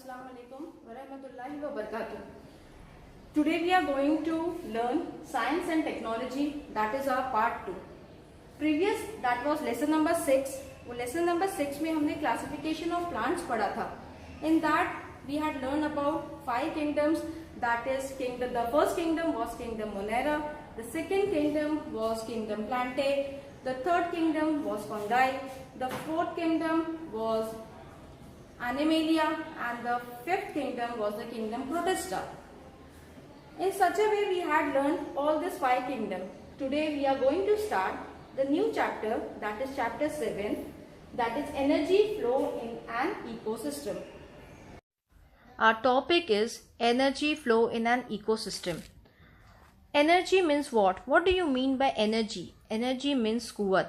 Assalamu alaikum wa rahmatullahi wa barakatuh. Today we are going to learn science and technology, that is our part 2. Previous that was lesson number 6. वो lesson number 6 में हमने classification of plants पढ़ा था. In that we had learned about 5 kingdoms, that is kingdom. The first kingdom was kingdom Monera, the second kingdom was kingdom Plantae, the third kingdom was Fungi, the fourth kingdom was Animalia, and the fifth kingdom was the kingdom Protista. In such a way we had learned all these 5 kingdoms. Today we are going to start the new chapter, that is chapter 7, that is energy flow in an ecosystem. Our topic is energy flow in an ecosystem. Energy means what? What do you mean by energy? Energy means quwwat.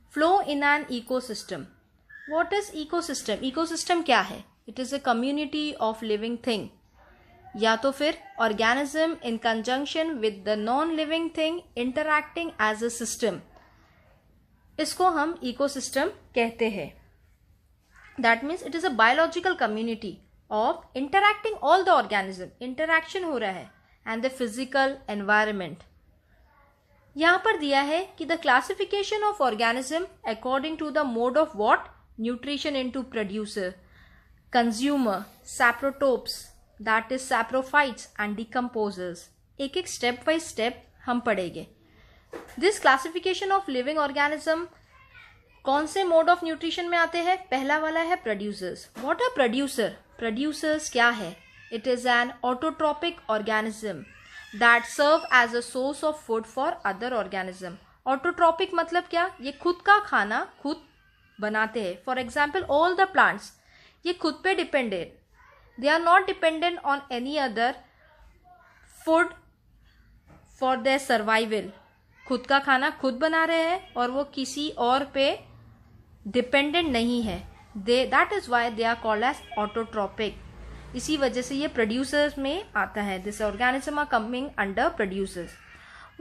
Flow in an ecosystem. What is ecosystem? Ecosystem क्या है? It is a community of living thing. या तो फिर organism in conjunction with the non-living thing interacting as a system. इसको हम ecosystem कहते हैं. That means it is a biological community of interacting all the organism. Interaction हो रहा है and the physical environment. यहाँ पर दिया है कि the classification of organism according to the mode of what? Nutrition into producer, consumer, saprotopes, that is saprophytes and decomposers. एक एक step by step हम पढ़ेंगे. This classification of living organism कौन से mode of nutrition में आते हैं? पहला वाला है producers. What are producer? Producers क्या है? It is an autotrophic organism that serve as a source of food for other organism. Autotrophic मतलब क्या? ये खुद का खाना खुद बनाते हैं. For example all the plants ये खुद पे dependent, they are not dependent on any other food for their survival. खुद का खाना खुद बना रहे हैं और वो किसी और पे डिपेंडेंट नहीं है. That is why they are called as autotrophic. इसी वजह से ये प्रोड्यूसर्स में आता है. This organism are coming under producers.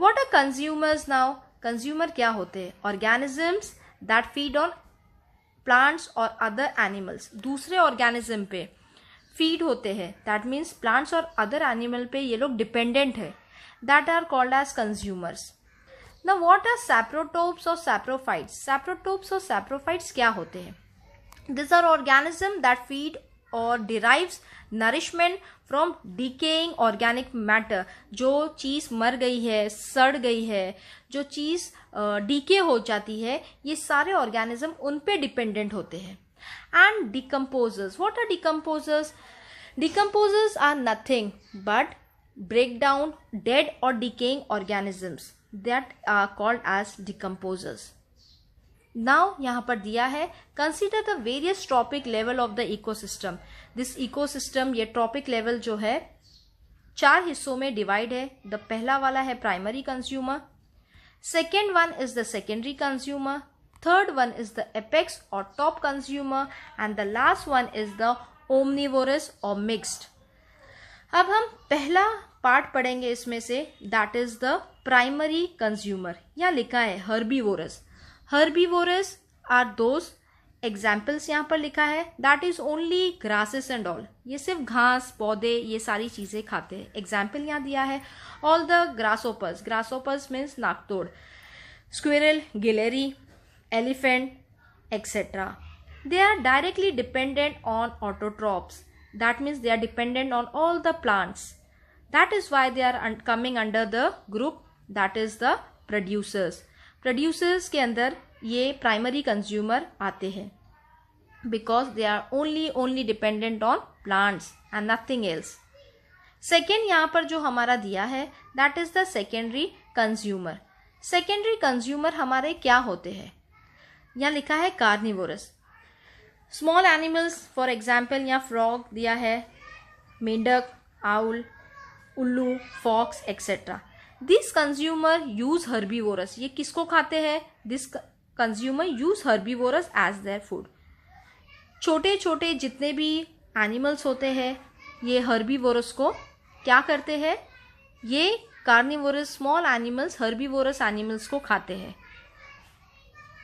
What are consumers now? Consumer क्या होते हैं? Organisms that feed on plants और अदर एनिमल्स. दूसरे ऑर्गेनिज्म पे फीड होते हैं. दैट मीन्स प्लांट्स और अदर एनिमल पे ये लोग डिपेंडेंट है. That are called as consumers. Now what are saprotrophs और सैप्रोफाइट्स? सैप्रोटोप्स और सैप्रोफाइट्स क्या होते हैं? This are organism that feed और derives nourishment from decaying organic matter. जो चीज़ मर गई है, सड़ गई है, जो चीज़ डीके हो जाती है, ये सारे ऑर्गेनिज्म उन पे डिपेंडेंट होते हैं. And decomposers. What are decomposers? Decomposers are nothing but break down dead और decaying organisms that are called as decomposers. Now यहाँ पर दिया है consider the various trophic level of the ecosystem. This ecosystem ये trophic level जो है 4 हिस्सों में डिवाइड है. द पहला वाला है primary consumer, second one is the secondary consumer, third one is the apex और top consumer, and the last one is the omnivorous और मिक्स्ड. अब हम पहला पार्ट पढ़ेंगे इसमें से, that is the primary consumer. यहाँ लिखा है herbivorous. Herbivores are those examples यहाँ पर लिखा है, that is only grasses and all. ये सिर्फ घास पौधे ये सारी चीजें खाते हैं. एग्जाम्पल यहाँ दिया है all the grasshoppers. Grasshoppers means नाकतोड़, स्क्विरल, गिलेरी, elephant etcetera. They are directly dependent on autotrophs. That means they are dependent on all the plants. That is why they are coming under the group that is the producers. Producers के अंदर ये primary consumer आते हैं because they are only dependent on plants and nothing else. Second यहाँ पर जो हमारा दिया है that is the secondary consumer. Secondary consumer हमारे क्या होते हैं? यहाँ लिखा है carnivorous. Small animals for example यहाँ फ्रॉग दिया है, मेंढक, आउल, उल्लू, fox etcetera. This consumer use herbivorous. ये किसको खाते हैं? This consumer use herbivorous as their food. छोटे छोटे जितने भी एनिमल्स होते हैं ये हर्बीवोरस को क्या करते हैं? ये carnivorous small animals herbivorous animals को खाते हैं.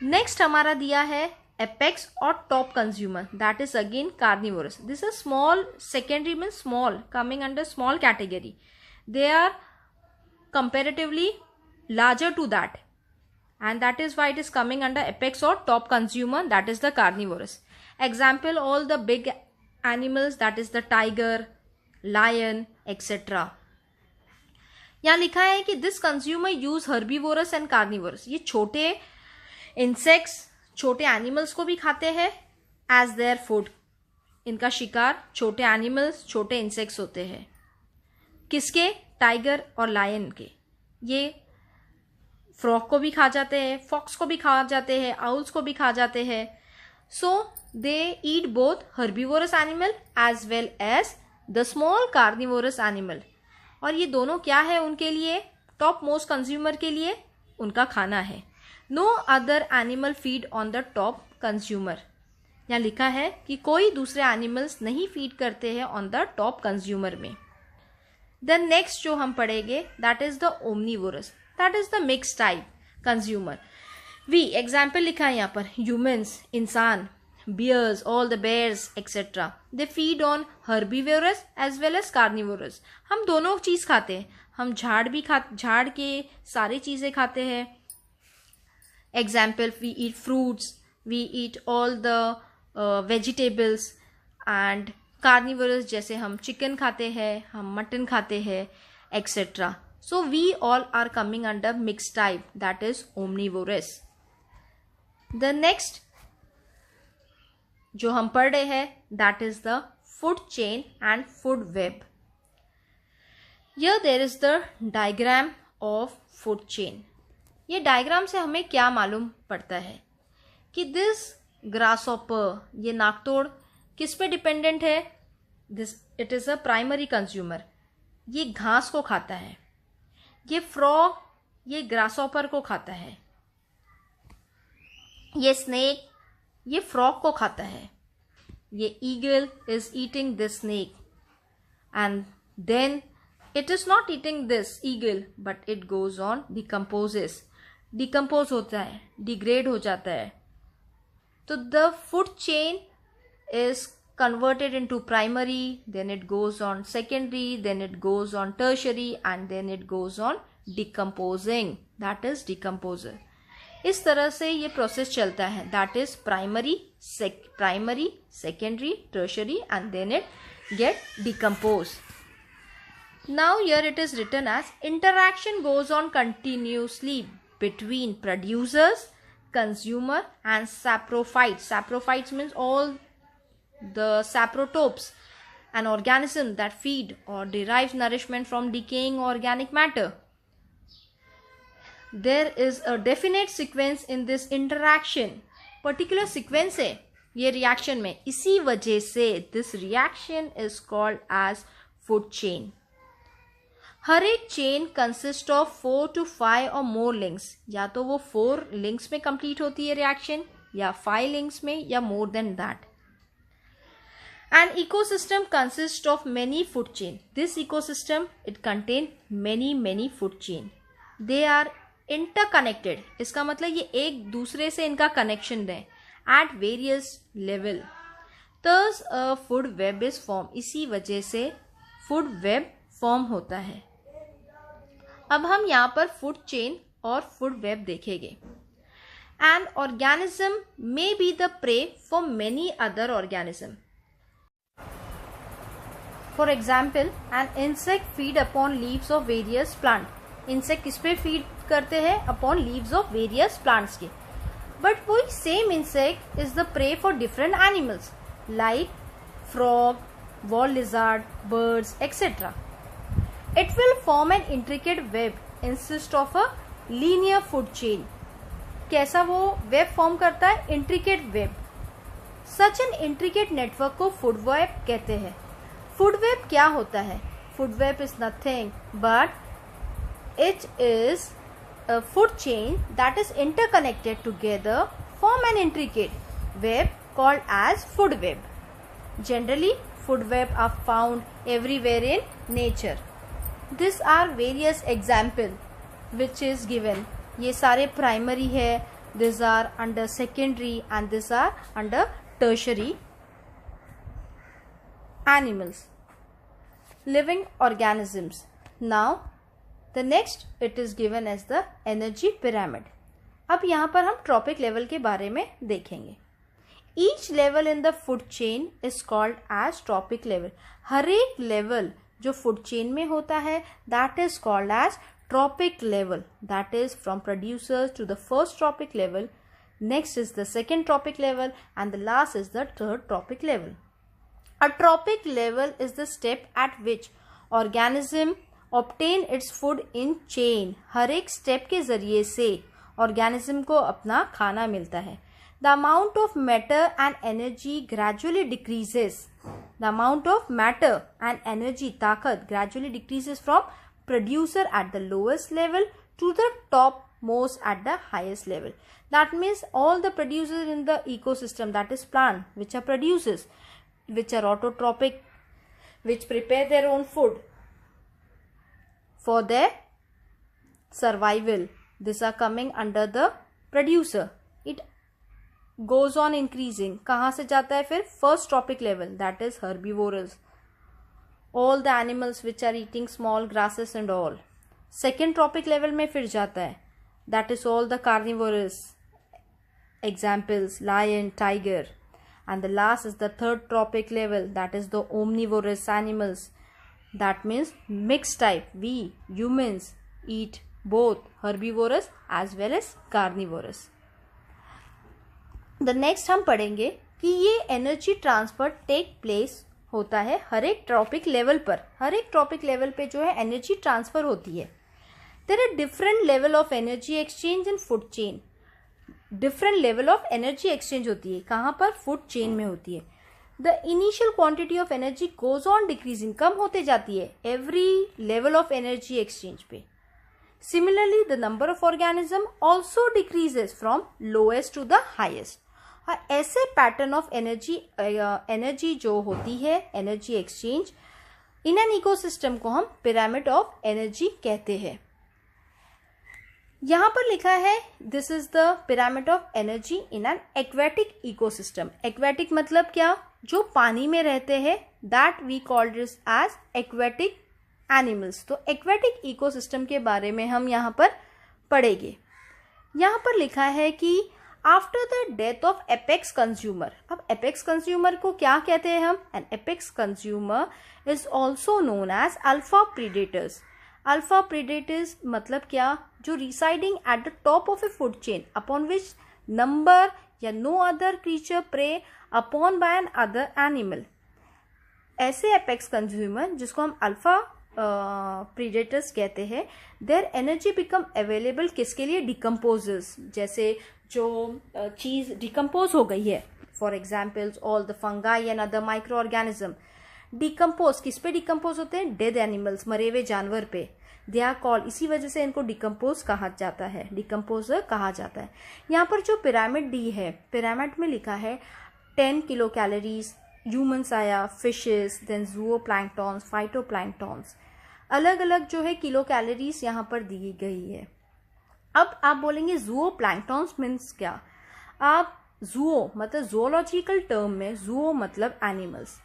नेक्स्ट हमारा दिया है apex or top consumer, that is again carnivorous. This is small, secondary means small, coming under small category. They are comparatively larger to that, and that is why it is coming under apex or top consumer, that is the carnivorous. Example, all the big animals, that is the tiger, lion, etc. यहाँ लिखा है कि this consumer use herbivorous and carnivorous. ये छोटे insects, छोटे animals को भी खाते हैं एज देयर फूड. इनका शिकार छोटे एनिमल्स, छोटे इंसेक्ट्स होते हैं. किसके? टाइगर और लायन के. ये फ्रॉग को भी खा जाते हैं, फॉक्स को भी खा जाते हैं, आउल्स को भी खा जाते हैं. So they eat both herbivorous animal as well as the small carnivorous animal. और ये दोनों क्या है उनके लिए? टॉप मोस्ट कंज्यूमर के लिए उनका खाना है. No other animal feed on the top consumer. यहाँ लिखा है कि कोई दूसरे एनिमल्स नहीं फीड करते हैं ऑन द टॉप कंज्यूमर में. देन नेक्स्ट जो हम पढ़ेंगे that is the omnivorous, that is the mix type consumer. We example लिखा है यहाँ पर, ह्यूमन्स, इंसान, bears, all the bears etc. they feed on herbivorous as well as carnivorous. हम दोनों चीज खाते हैं. हम झाड़ के सारी चीजें खाते हैं. Example, we eat fruits, we eat all the vegetables, and carnivorous जैसे हम चिकन खाते हैं, हम मटन खाते हैं etc. So we all are coming under mixed type, that is omnivorous. The next जो हम पढ़ रहे हैं that is the food chain and food web. Here there is the diagram of food chain. ये diagram से हमें क्या मालूम पड़ता है कि दिस ग्रासहॉपर, ये नाकतोड़ किस पे डिपेंडेंट है? This it is a primary consumer. ये घास को खाता है. ये फ्रॉग ये ग्रासहॉपर को खाता है. ये स्नेक ये फ्रॉग को खाता है. ये eagle is eating this snake, and then it is not eating this eagle but it goes on decomposes. Decompose होता है, डिग्रेड हो जाता है. तो the food chain is converted into primary, then it goes on secondary, then it goes on tertiary, and then it goes on decomposing, that is decomposer. इस तरह से ये प्रोसेस चलता है, that is primary, secondary, tertiary, and then it get decompose. Now here it is written as interaction goes on continuously between producers, consumer and saprophytes. Saprophytes means all the saprotopes, an organism that feed or derives nourishment from decaying organic matter. There is a definite sequence in this interaction. Particular sequence है ये reaction में. इसी वजह से this reaction is called as food chain. हर एक chain consist of 4 to 5 और मोर links. या तो वो 4 लिंक्स में कंप्लीट होती है रिएक्शन, या 5 लिंक्स में, या more than that. An ecosystem consists of many food chain. This ecosystem, it contain many food chain. They are interconnected. इसका मतलब ये एक दूसरे से इनका कनेक्शन है at various level. Thus a food web is formed. इसी वजह से food web फॉर्म होता है. अब हम यहाँ पर फूड चेन और फूड वेब देखेंगे. An organism may be the prey for many other organism. For example, an insect feed upon leaves of various plant. Insect किस पे feed करते हैं? Upon leaves of various plants के. But वही same insect is the prey for different animals like frog, wall lizard, birds, etc. It will form an intricate web consist of a linear food chain. कैसा वो web form करता है? Intricate web. Such an intricate network को food web कहते हैं. Food web क्या होता है? Food web is nothing but it is a food chain that is interconnected together form an intricate web called as food web. Generally, food web are found everywhere in nature. These are various example which is given. ये सारे primary है, these are under secondary and these are under tertiary animals, living organisms. Now the next it is given as the energy pyramid. अब यहाँ पर हम trophic level के बारे में देखेंगे. Each level in the food chain is called as trophic level. हर एक लेवल जो फूड चेन में होता है that is called as trophic level. That is from producers to the first trophic level, next is the second trophic level and the last is the third trophic level. A tropic level is the step at which organism obtain its food in chain. हर एक step के जरिए से organism को अपना खाना मिलता है. The amount of matter and energy gradually decreases. The amount of matter and energy, ताकत, gradually decreases from producer at the lowest level to the topmost at the highest level. That means all the producers in the ecosystem, that is plant, which are producers, which are autotrophic, which prepare their own food for their survival. These are coming under the producer. It goes on increasing. कहाँ से जाता है फिर? First trophic level, that is herbivorous. All the animals which are eating small grasses and all. Second trophic level में फिर जाता है. That is all the carnivorous. Examples, lion, tiger. And the last is the third trophic level, that is the omnivorous animals. That means mixed type. We humans eat both herbivorous as well as carnivorous. The next हम पढ़ेंगे कि ये energy transfer take place होता है हर एक trophic level पर. हर एक trophic level पे जो है एनर्जी ट्रांसफर होती है. There are different level of energy exchange in food chain. Different level of energy exchange होती है. कहाँ पर? फूड चेन में होती है. The initial quantity of energy goes on decreasing, कम होते जाती है every level of energy exchange पे. Similarly the number of organism also decreases from lowest to the highest. और ऐसे पैटर्न ऑफ एनर्जी जो होती है energy exchange in an ecosystem को हम पिरामिड ऑफ एनर्जी कहते हैं. यहाँ पर लिखा है this is the pyramid of energy in an aquatic ecosystem. Aquatic मतलब क्या? जो पानी में रहते हैं, that we called this as aquatic animals. तो एक्वेटिक इकोसिस्टम के बारे में हम यहाँ पर पढ़ेंगे. यहाँ पर लिखा है कि after the death of apex consumer. अब एपेक्स कंज्यूमर को क्या कहते हैं हम? An apex consumer is also known as alpha predators. Alpha predators मतलब क्या? जो residing at the top of a food chain upon which number या no other creature prey upon by another animal. ऐसे apex consumer जिसको हम alpha predators कहते हैं, there energy become available किसके लिए? डिकम्पोजर्स. जैसे जो चीज डिकम्पोज हो गई है, for examples all the fungi and other micro organism decompose किस पे डिकम्पोज होते हैं? डेड एनिमल्स, मरे हुए जानवर पे. दे आर कॉल्ड, इसी वजह से इनको डिकम्पोज कहा जाता है, डिकम्पोजर कहा जाता है. यहाँ पर जो पिरामिड डी है, पिरामिड में लिखा है 10 किलो कैलोरीज. ह्यूमंस आया, fishes, then zooplanktons, phytoplanktons. अलग अलग जो है किलो कैलोरीज यहाँ पर दी गई है. अब आप बोलेंगे जूओ प्लैंक्टॉन्स मीन्स क्या? आप जूओ मतलब जोलॉजिकल टर्म में जूओ मतलब एनिमल्स.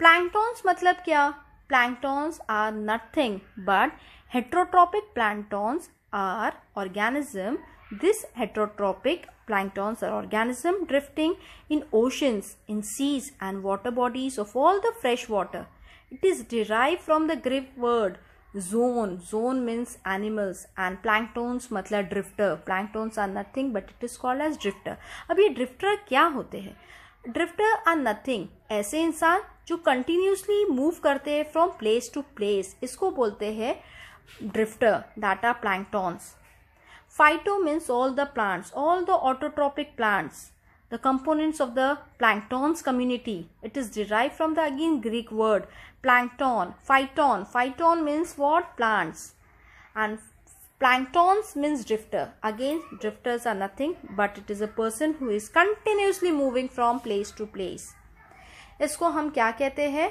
प्लैंक्टॉन्स मतलब क्या? Planktons are nothing but heterotrophic planktons are organism. This heterotrophic planktons are organism drifting in oceans, in seas and water bodies of all the fresh water. It is derived from the Greek word zone. Zone means animals and planktons मतलब drifter. Planktons are nothing but it is called as drifter. अब ये drifter क्या होते हैं? Drifter are nothing. ऐसे इंसान जो continuously move करते हैं फ्रॉम प्लेस टू प्लेस, इसको बोलते हैं drifter, that are planktons. Phyto means all the plants, all the autotrophic plants, the components of the planktons community. It is derived from the again Greek word plankton, phyton. Phyton means what? Plants. And planktons means drifter. Again, drifters are nothing but it is a person who is continuously moving from place to place. इसको हम क्या कहते हैं?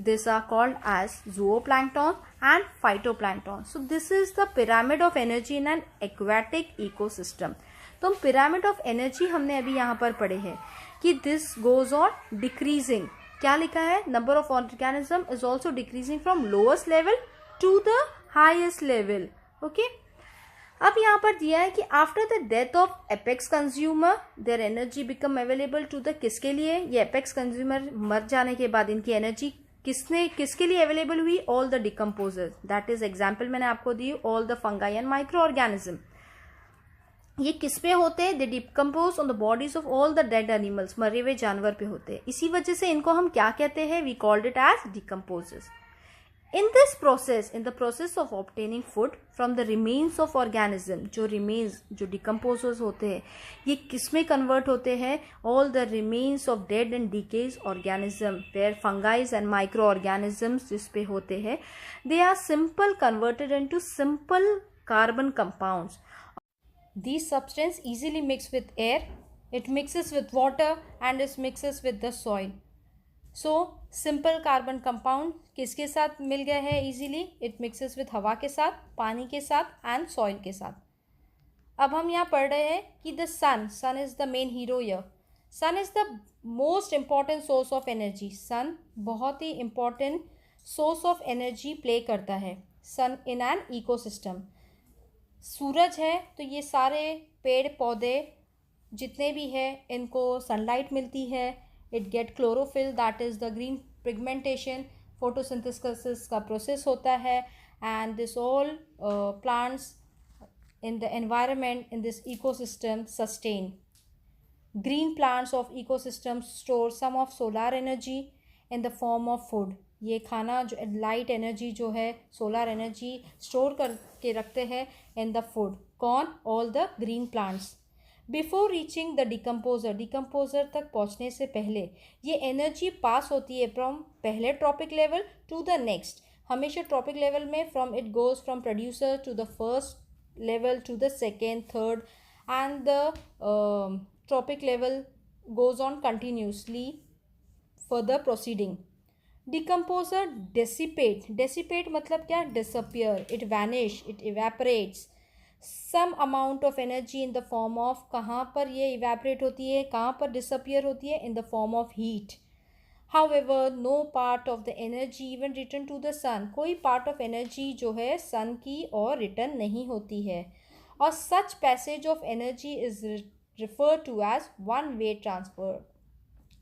These are called as zooplankton and phytoplankton. So this is the pyramid of energy in an aquatic ecosystem. तो हम pyramid of energy हमने अभी यहाँ पर पढ़े हैं कि दिस गोज ऑन डिक्रीजिंग. क्या लिखा है? Number of organism is also decreasing from lowest level to the highest level. Okay, अब यहाँ पर दिया है कि after the death of apex consumer their energy become available to the, किसके लिए? ये एपेक्स कंज्यूमर मर जाने के बाद इनकी एनर्जी किसके लिए अवेलेबल हुई? All the decomposers. That is example मैंने आपको दी, all the fungi and microorganism. ये किस पे होते हैं? They decompose on the bodies of all the dead animals. मरे हुए जानवर पे होते हैं. इसी वजह से इनको हम क्या कहते हैं? We called it as decomposers. In this process, in the process of obtaining food from the remains of organism, जो remains, जो decomposers होते हैं, ये किस में convert होते हैं? All the remains of dead and decayed organism, where fungi and microorganisms जिस पे होते हैं, they are simple converted into simple carbon compounds. These substance easily mix with air, it mixes with water and it mixes with the soil. So simple carbon compound किसके साथ मिल गया है easily? It mixes with हवा के साथ, पानी के साथ एंड सॉइल के साथ. अब हम यहाँ पढ़ रहे हैं कि the sun is the main hero यर. Sun is the most important source of energy. Sun बहुत ही important source of energy play करता है सन इन एन इकोसिस्टम. सूरज है तो ये सारे पेड़ पौधे जितने भी है इनको सनलाइट मिलती है. It get chlorophyll, that is the green pigmentation. photosynthesis का process होता है and this all plants in the environment in this ecosystem sustain. Green plants of ecosystem store some of solar energy in the form of food. ये खाना जो light energy जो है solar energy store करके रखते हैं इन द फूड. कौन? All the green plants. Before reaching the decomposer तक पहुंचने से पहले ये एनर्जी पास होती है फ्रॉम पहले trophic level to the next. हमेशा ट्रॉपिक लेवल में from it goes from producer to the first level to the second third and the trophic level goes on continuously further proceeding. Decomposer dissipate मतलब क्या? Disappear, it vanish, it evaporates. Some amount of energy in the form of, कहाँ पर ये evaporate होती है, कहाँ पर disappear होती है? In the form of heat. However no part of the energy even return to the sun. कोई पार्ट ऑफ एनर्जी जो है सन की और रिटर्न नहीं होती है. और such passage of energy is refer to as one way transfer.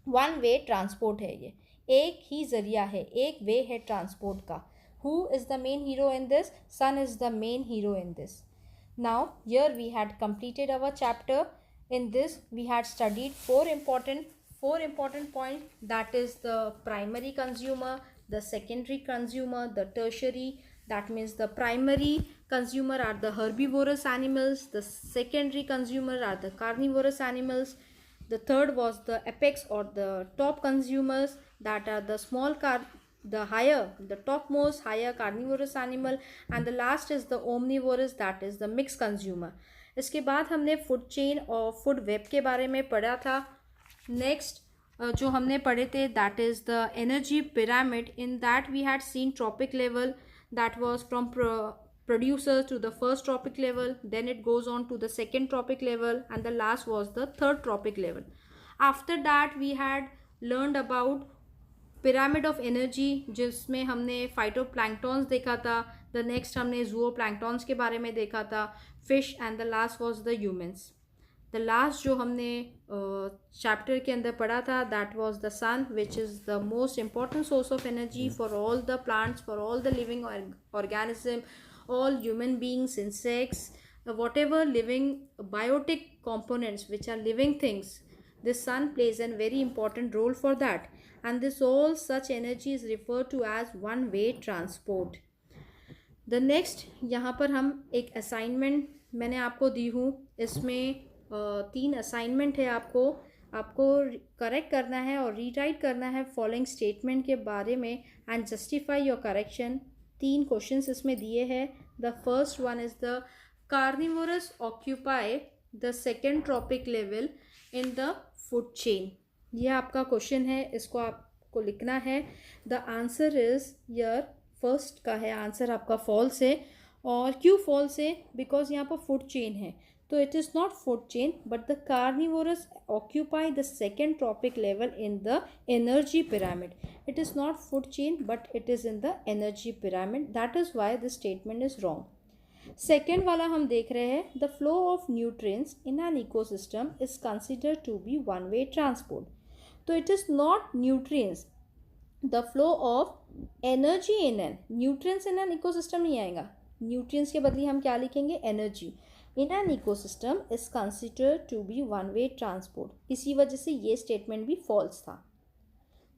One way transport है ये, एक ही जरिया है, एक वे है ट्रांसपोर्ट का. Who is the main hero in this? Sun is the main hero in this. Now here we had completed our chapter. In this we had studied four important points, that is the primary consumer, the secondary consumer, the tertiary. That means the primary consumer are the herbivorous animals, the secondary consumer are the carnivorous animals, the third was the apex or the top consumers, that are the topmost higher carnivorous animal, and the last is the omnivorous, that is the mixed consumer. इसके बाद हमने food chain और food web के बारे में पढ़ा था. Next जो हमने पढ़े थे that is the energy pyramid. In that we had seen trophic level, that was from producers to the first tropic level, then it goes on to the second tropic level, and the last was the third tropic level. After that we had learned about pyramid of energy, जिसमें हमने phytoplanktons देखा था. The next हमने जूओप्लैंक्टॉन्स के बारे में देखा था, fish, and the last was the humans. The last जो हमने चैप्टर के अंदर पढ़ा था that was the sun, which is the most important source of energy for all the plants, for all the living organism, all human beings, insects, whatever living biotic components which are living things. The sun plays a very important role for that, and this all such energy is referred to as one way transport. The next यहाँ पर हम एक assignment मैंने आपको दी हूँ. इसमें 3 assignment है. आपको करेक्ट करना है और रीराइट करना है फॉलोइंग स्टेटमेंट के बारे में and justify your correction. 3 questions इसमें दिए हैं. The first one is the carnivorous occupy the second trophic level in the food chain. यह आपका क्वेश्चन है, इसको आपको लिखना है. The answer is year first का है आंसर आपका फॉल्स है. और क्यों फॉल्स है? बिकॉज यहाँ पर फूड चेन है. So it is not food chain, but the carnivores occupy the second trophic level in the energy pyramid. It is not food chain, but it is in the energy pyramid. That is why this statement is wrong. Second वाला हम देख रहे हैं, the flow of nutrients in an ecosystem is considered to be one-way transport. So it is not nutrients. The flow of energy in an nutrients in an ecosystem नहीं आएगा. Nutrients के बदले हम क्या लिखेंगे? Energy. In an ecosystem is considered to be one-way transport. इसी वजह से ये statement भी false था.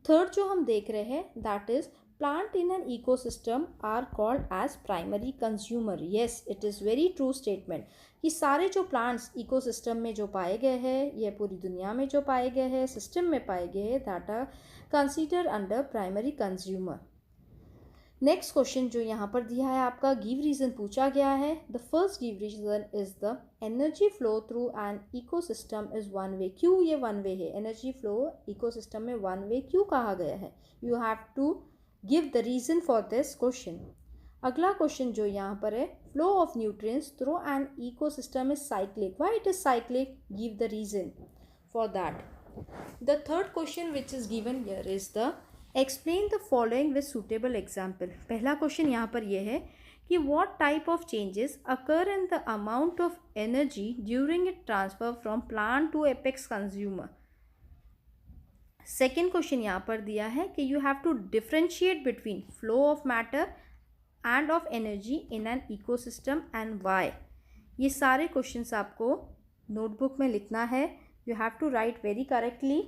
Third जो हम देख रहे हैं, that is plant in an ecosystem are called as primary consumer. Yes, it is very true statement. कि सारे जो plants ecosystem में जो पाए गए हैं, ये पूरी दुनिया में जो पाए गए हैं, system में पाए गए हैं, that are considered under primary consumer. Next question जो यहाँ पर दिया है आपका, गिव रीज़न पूछा गया है. The first give reason is the energy flow through an ecosystem is one way. क्यों ये वन वे है? एनर्जी फ्लो इकोसिस्टम में वन वे क्यों कहा गया है? You have to give the reason for this question. अगला क्वेश्चन जो यहाँ पर है, flow of nutrients through an ecosystem is cyclic. Why it is cyclic? Give the reason for that. The third question which is given here is the explain the following with suitable example. पहला question यहाँ पर यह है कि what type of changes occur in the amount of energy during it transfer from plant to apex consumer. Second question यहाँ पर दिया है कि you have to differentiate between flow of matter and of energy in an ecosystem and why. ये सारे questions आपको notebook में लिखना है. You have to right very correctly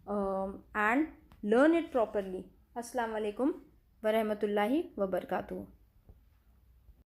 and learn it properly. Assalamu alaikum wa rahmatullahi wa barakatuh.